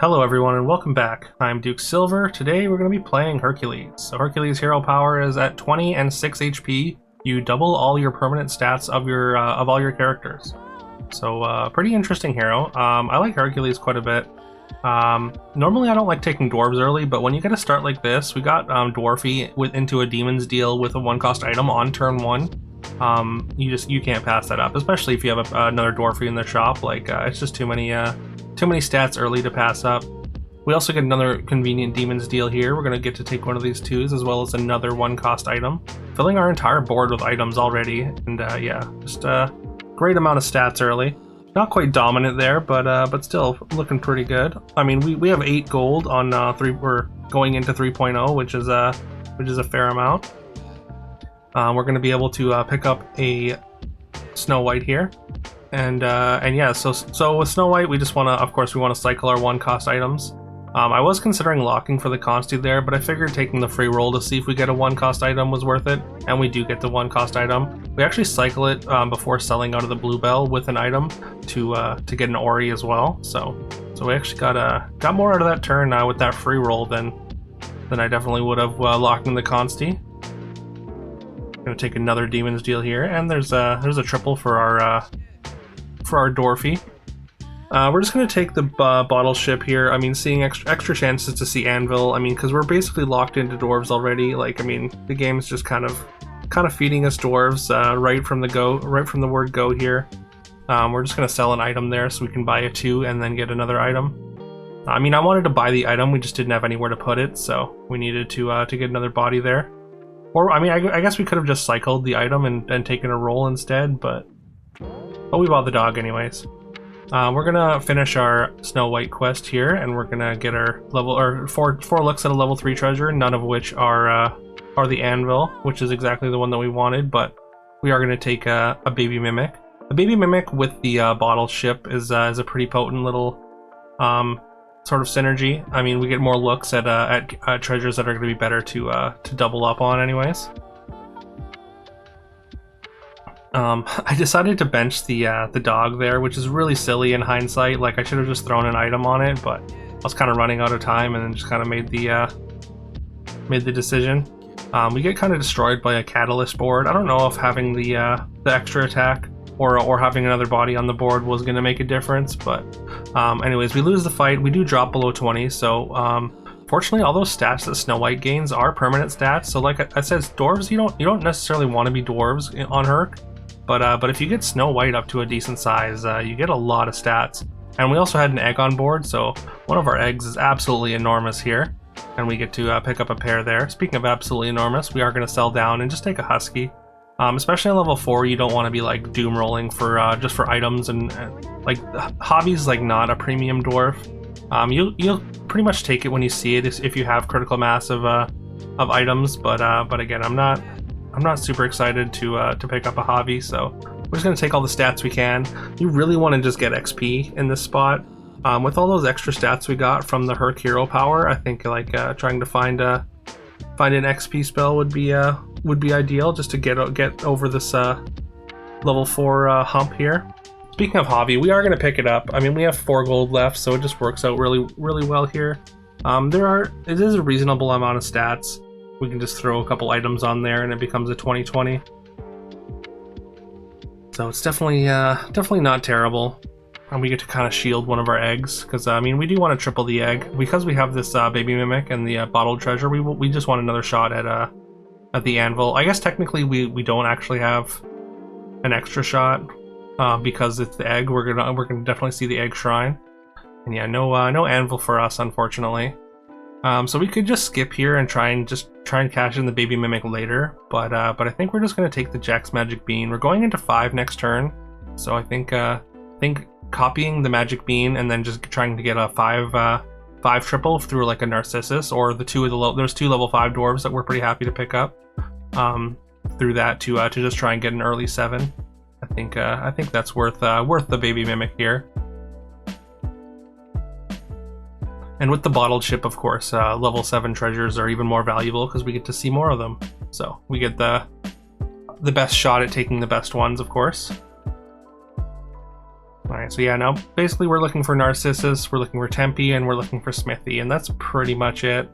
Hello everyone and welcome back. I'm Duke Silver. Today we're going to be playing Hercules. So Hercules hero power is at 20 and 6 HP. You double all your permanent stats of all your characters. So pretty interesting hero. I like Hercules quite a bit. Normally I don't like taking dwarves early, but when you get a start like this, we got Dwarfy into a Demon's Deal with a 1-cost item on turn 1. You can't pass that up, especially if you have another Dwarfy in the shop. Like it's just too many stats early to pass up. We also get another convenient Demon's Deal here. We're going to get to take one of these 2s as well as another 1-cost item, filling our entire board with items already. And yeah, just a great amount of stats early. Not quite dominant there, but still looking pretty good. I mean, we have 8 gold on we're going into 3.0, which is a fair amount. We're going to be able to pick up a Snow White here. And yeah, so with Snow White, we just want to, of course, we want to cycle our 1-cost items. I was considering locking for the Consti there, but I figured taking the free roll to see if we get a 1-cost item was worth it, and we do get the 1-cost item. We actually cycle it before selling out of the Bluebell with an item to get an Ori as well. So we actually got more out of that turn with that free roll than I definitely would have locking the Consti. Gonna take another Demon's Deal here, and there's a triple for our Dwarfy. We're just going to take the bottle ship here. I mean, seeing extra chances to see Anvil. I mean, because we're basically locked into dwarves already. Like, I mean, the game's just kind of feeding us dwarves right from the word go here. We're just going to sell an item there so we can buy a 2 and then get another item. I mean, I wanted to buy the item, we just didn't have anywhere to put it, so we needed to get another body there. Or, I mean, I guess we could have just cycled the item and taken a roll instead, but we bought the dog anyways. We're gonna finish our Snow White quest here, and we're gonna get our four looks at a level 3 treasure, none of which are the Anvil, which is exactly the one that we wanted. But we are gonna take a baby mimic. A baby mimic with the bottle ship is a pretty potent little sort of synergy. I mean, we get more looks at treasures that are gonna be better to double up on, anyways. I decided to bench the dog there, which is really silly in hindsight. Like, I should have just thrown an item on it, but I was kind of running out of time and then just kind of made the decision. We get kind of destroyed by a catalyst board. I don't know if having the extra attack or having another body on the board was going to make a difference, but anyways, we lose the fight. We do drop below 20, so fortunately, all those stats that Snow White gains are permanent stats. So like I said, dwarves, you don't necessarily want to be dwarves on Herc. But if you get Snow White up to a decent size, you get a lot of stats. And we also had an egg on board, so one of our eggs is absolutely enormous here. And we get to pick up a pair there. Speaking of absolutely enormous, we are going to sell down and just take a Husky. Especially on level 4, you don't want to be like doom rolling for just for items. And like, Hobby's like not a premium dwarf. You'll pretty much take it when you see it if you have critical mass of items. But again, I'm not super excited to pick up a hobby, so we're just going to take all the stats we can. You really want to just get XP in this spot. With all those extra stats we got from the Herc hero power, I think like trying to find an XP spell would be ideal, just to get over this level 4 hump here. Speaking of hobby, we are going to pick it up. I mean, we have 4 gold left, so it just works out really, really well here. It is a reasonable amount of stats. We can just throw a couple items on there and it becomes a 20/20. So it's definitely not terrible. And we get to kind of shield one of our eggs, because I mean, we do want to triple the egg. Because we have this baby mimic and the bottled treasure, we just want another shot at the anvil. I guess technically we don't actually have an extra shot because it's the egg. We're gonna definitely see the egg shrine. And yeah, no anvil for us, unfortunately. So we could just skip here and try and cash in the baby mimic later, but I think we're just gonna take the Jack's magic bean. We're going into 5 next turn, so I think copying the magic bean and then just trying to get a 5 triple through like a Narcissus or there's 2 level 5 dwarves that we're pretty happy to pick up through that to just try and get an early 7. I think that's worth the baby mimic here. And with the bottled ship, of course, level 7 treasures are even more valuable because we get to see more of them. So we get the best shot at taking the best ones, of course. All Alright, so yeah, now basically we're looking for Narcissus, we're looking for Tempe, and we're looking for Smithy, and that's pretty much it.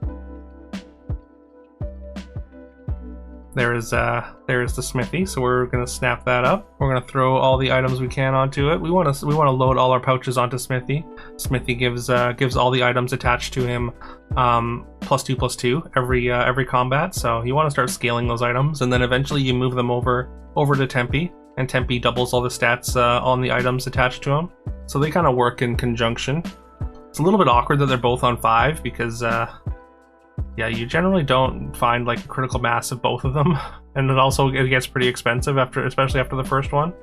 There's the Smithy, so we're gonna snap that up. We're gonna throw all the items we can onto it. We want to load all our pouches onto Smithy. Smithy gives all the items attached to him +2/+2 every combat. So you want to start scaling those items, and then eventually you move them over to Tempe, and Tempe doubles all the stats on the items attached to him. So they kind of work in conjunction. It's a little bit awkward that they're both on 5 because. Yeah, you generally don't find like a critical mass of both of them, and it gets pretty expensive especially after the first one.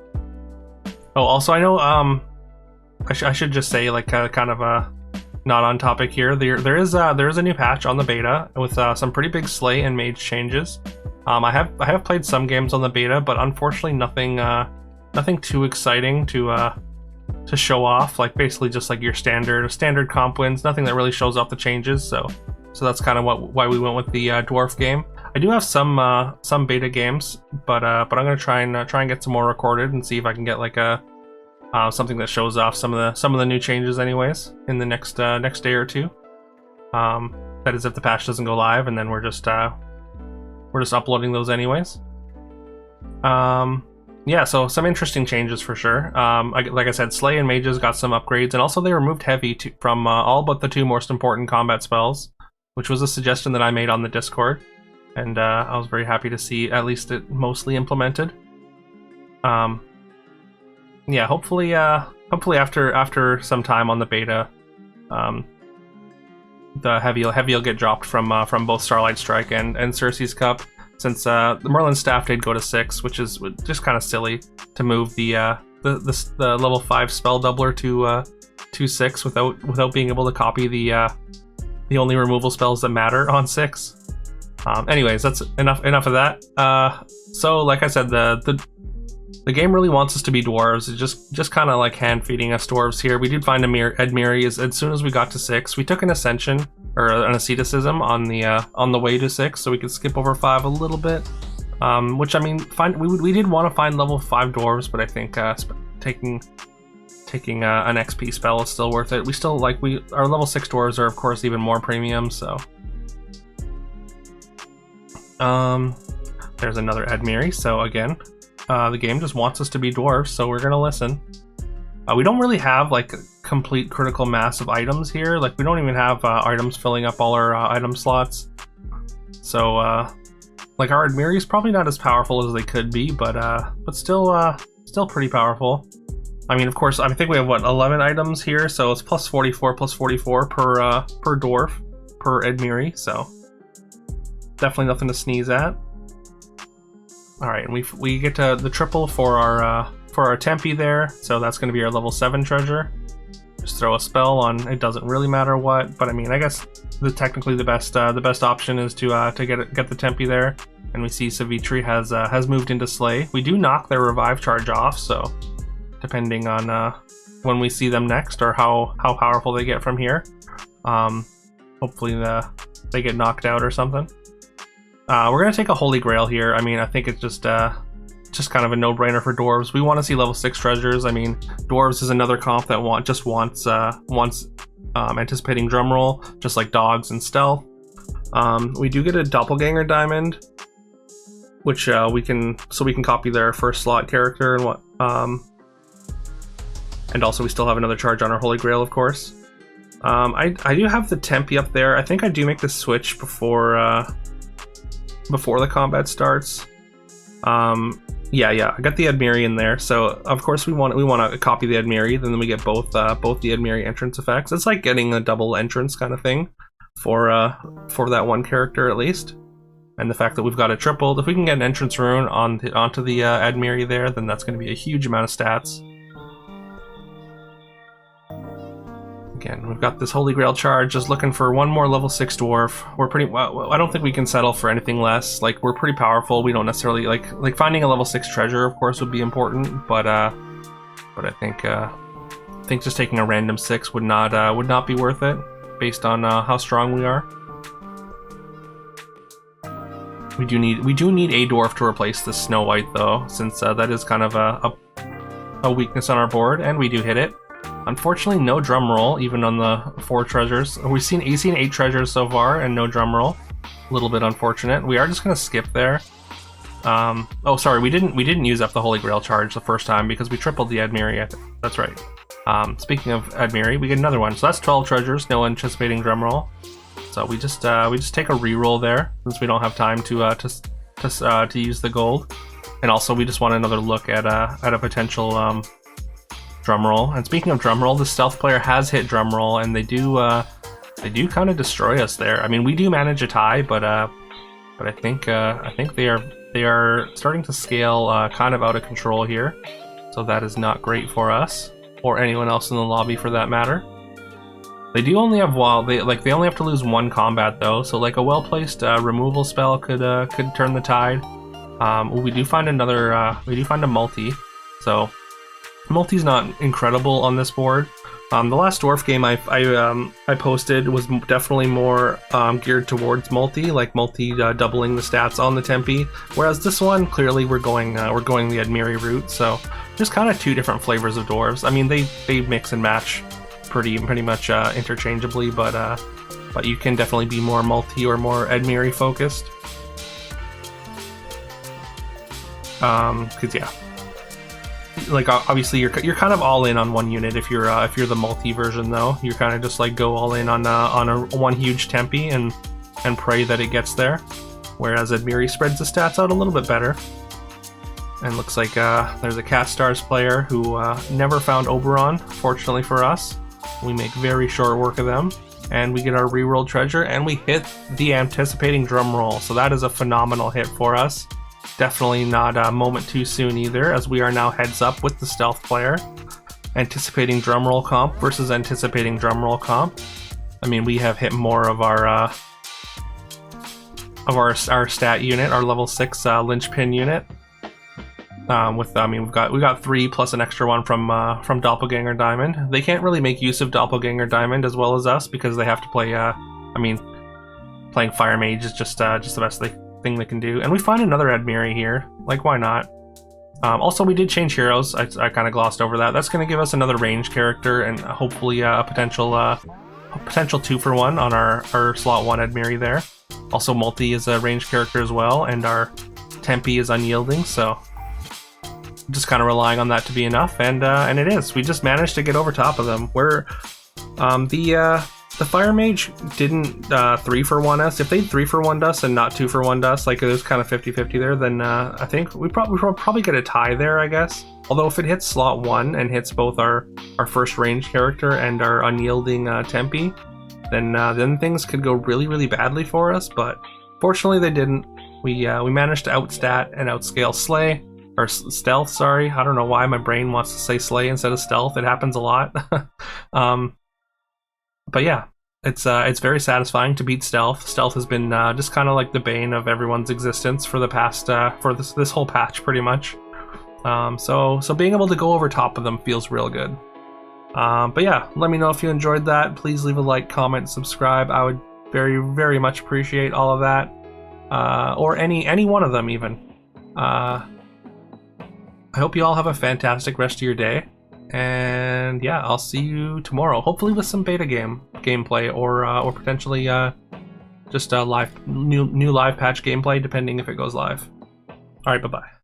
Oh, also I know I should just say like kind of a not on topic here. There is a new patch on the beta with some pretty big Slay and Mage changes. I have played some games on the beta, but unfortunately nothing too exciting to show off. Like basically just like your standard comp wins, nothing that really shows off the changes. So that's kind of why we went with the dwarf game. I do have some beta games, but I'm gonna try and get some more recorded and see if I can get like a something that shows off some of the new changes, anyways, in the next day or two. That is if the patch doesn't go live, and then we're just uploading those anyways. Yeah, so some interesting changes for sure. Like I said, Slay and Mages got some upgrades, and also they removed Heavy from all but the 2 most important combat spells, which was a suggestion that I made on the Discord, and I was very happy to see at least it mostly implemented. Yeah, hopefully after some time on the beta, the heavy will get dropped from both Starlight Strike and Circe's Cup, since the Merlin's Staff did go to 6, which is just kind of silly to move the level 5 spell doubler to 6 without being able to copy the only removal spells that matter on 6. Anyways, that's enough of that. So like I said, the game really wants us to be dwarves. It's just kind of like hand feeding us dwarves here. We did find Edmiri as soon as we got to 6. We took an ascension or an asceticism on the way to 6, so we could skip over 5 a little bit. Which I mean, we did want to find level 5 dwarves, but I think taking an XP spell is still worth it. We still our level 6 dwarves are of course even more premium, so there's another Edmiri. So again, the game just wants us to be dwarves, so we're gonna listen. We don't really have like complete critical mass of items here. Like we don't even have items filling up all our item slots. So like our Edmiri is probably not as powerful as they could be, but still pretty powerful. I mean, of course, I think we have, what, 11 items here, so it's +44 per dwarf, per Edmiri, so definitely nothing to sneeze at. Alright, and we get to the triple for our Tempe there, so that's going to be our level 7 treasure. Just throw a spell on, it doesn't really matter what, but I mean, I guess technically the best option is to get the Tempe there, and we see Savitri has moved into Slay. We do knock their revive charge off, so depending on when we see them next or how powerful they get from here. Hopefully they get knocked out or something. We're gonna take a Holy Grail here. I mean, I think it's just kind of a no-brainer for dwarves. We want to see level 6 treasures. I mean, dwarves is another comp that wants anticipating drumroll, just like dogs and stealth. We do get a doppelganger diamond, which we can copy their first slot character and what. And also we still have another charge on our Holy Grail, of course. I do have the Tempe up there. I think I do make the switch before the combat starts. Yeah, I got the Edmiri in there, so of course we want to copy the Edmiri, then we get both the Edmiri entrance effects. It's like getting a double entrance kind of thing for that one character at least. And the fact that we've got a triple, if we can get an entrance rune onto the Edmiri there, then that's going to be a huge amount of stats. Again, we've got this Holy Grail charge, just looking for one more level 6 dwarf. We're pretty well, I don't think we can settle for anything less. Like, we're pretty powerful. We don't necessarily like finding a level 6 treasure, of course, would be important, but I think just taking a random 6 would not be worth it based on how strong we are. We do need a dwarf to replace the Snow White though, since that is kind of a a weakness on our board, and we do hit it. Unfortunately, no drum roll, even on the 4 treasures. We've seen 8 treasures so far, and no drum roll. A little bit unfortunate. We are just gonna skip there. Oh, sorry, we didn't use up the Holy Grail charge the first time because we tripled the Admiri. That's right. Speaking of Admiri, we get another one. So that's 12 treasures, no anticipating drum roll. So we just take a reroll there since we don't have time to use the gold. And also we just want another look at a potential drum roll. And speaking of drum roll, the stealth player has hit drum roll, and they do kind of destroy us there. I mean, we do manage a tie, but I think they are starting to scale kind of out of control here. So that is not great for us or anyone else in the lobby for that matter. They do only have they only have to lose 1 combat though, so like a well-placed removal spell could turn the tide. We do find a multi, so multi's not incredible on this board. The last dwarf game I posted was definitely more geared towards multi, like multi doubling the stats on the Tempe, whereas this one clearly we're going the Admiri route. So just kind of 2 different flavors of dwarves. I mean they mix and match pretty much interchangeably, but you can definitely be more multi or more Admiri focused. 'Cause yeah. Like obviously you're kind of all in on one unit if you're the multi version though. You're kind of just like go all in on a one huge Tempe and pray that it gets there. Whereas Admiri spreads the stats out a little bit better. And looks like there's a Cat Stars player who never found Oberon. Fortunately for us, we make very short work of them, and we get our reroll treasure, and we hit the anticipating drum roll. So that is a phenomenal hit for us. Definitely not a moment too soon either, as we are now heads up with the stealth player. Anticipating drumroll comp versus anticipating drumroll comp. I mean, we have hit more of our stat unit, our level 6 linchpin unit. We got 3 plus an extra one from Doppelganger Diamond. They can't really make use of Doppelganger Diamond as well as us because they have to play. Playing Fire Mage is just the best thing they can do. And we find another Admiri here. Like, why not? Also, we did change heroes. I kind of glossed over that. That's going to give us another range character and hopefully a potential 2-for-1 on our slot 1 Admiri there. Also, Multi is a range character as well, and our Tempe is unyielding, so just kind of relying on that to be enough, and it is. We just managed to get over top of them. Where the Fire Mage didn't 3-for-1 us. If they'd 3-for-1'd us and not 2-for-1'd us, like it was kind of 50-50 there, then I think we probably get a tie there, I guess. Although if it hits slot 1 and hits both our first range character and our unyielding Tempe, then things could go really, really badly for us. But fortunately, they didn't. We managed to outstat and outscale Slay. Or stealth, sorry. I don't know why my brain wants to say slay instead of stealth. It happens a lot. But yeah, it's very satisfying to beat stealth. Stealth has been just kind of like the bane of everyone's existence for the past for this whole patch, pretty much. So being able to go over top of them feels real good. But yeah, let me know if you enjoyed that. Please leave a like, comment, subscribe. I would very, very much appreciate all of that. Or any one of them even. I hope you all have a fantastic rest of your day, and yeah, I'll see you tomorrow. Hopefully with some beta gameplay, or potentially just a new live patch gameplay, depending if it goes live. All right, bye bye.